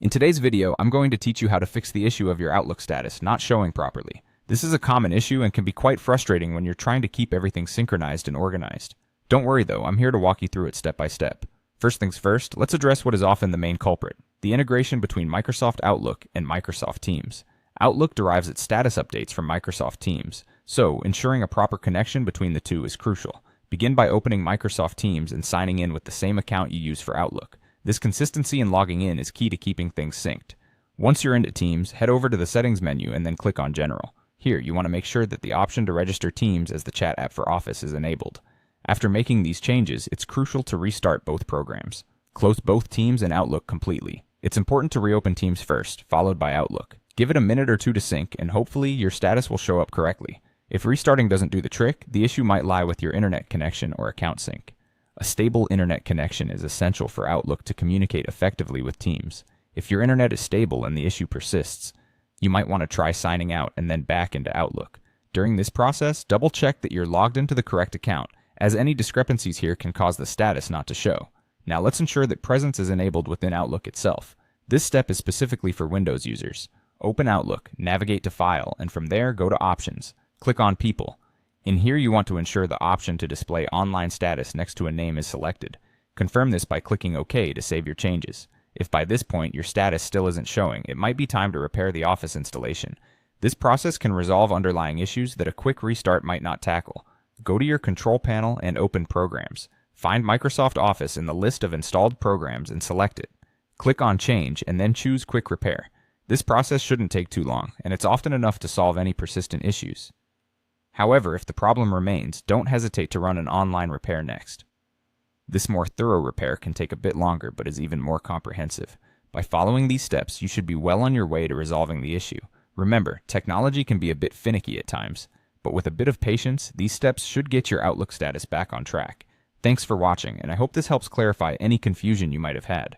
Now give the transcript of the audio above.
In today's video, I'm going to teach you how to fix the issue of your Outlook status not showing properly. This is a common issue and can be quite frustrating when you're trying to keep everything synchronized and organized. Don't worry though, I'm here to walk you through it step by step. First things first, let's address what is often the main culprit, the integration between Microsoft Outlook and Microsoft Teams. Outlook derives its status updates from Microsoft Teams, so ensuring a proper connection between the two is crucial. Begin by opening Microsoft Teams and signing in with the same account you use for Outlook. This consistency in logging in is key to keeping things synced. Once you're into Teams, head over to the Settings menu and then click on General. Here, you want to make sure that the option to register Teams as the chat app for Office is enabled. After making these changes, it's crucial to restart both programs. Close both Teams and Outlook completely. It's important to reopen Teams first, followed by Outlook. Give it a minute or two to sync, and hopefully your status will show up correctly. If restarting doesn't do the trick, the issue might lie with your internet connection or account sync. A stable internet connection is essential for Outlook to communicate effectively with Teams. If your internet is stable and the issue persists, you might want to try signing out and then back into Outlook. During this process, double check that you're logged into the correct account, as any discrepancies here can cause the status not to show. Now let's ensure that Presence is enabled within Outlook itself. This step is specifically for Windows users. Open Outlook, navigate to File, and from there go to Options. Click on People. In here you want to ensure the option to display online status next to a name is selected. Confirm this by clicking OK to save your changes. If by this point your status still isn't showing, it might be time to repair the Office installation. This process can resolve underlying issues that a quick restart might not tackle. Go to your Control Panel and open Programs. Find Microsoft Office in the list of installed programs and select it. Click on Change and then choose Quick Repair. This process shouldn't take too long, and it's often enough to solve any persistent issues. However, if the problem remains, don't hesitate to run an online repair next. This more thorough repair can take a bit longer but is even more comprehensive. By following these steps, you should be well on your way to resolving the issue. Remember, technology can be a bit finicky at times, but with a bit of patience, these steps should get your Outlook status back on track. Thanks for watching, and I hope this helps clarify any confusion you might have had.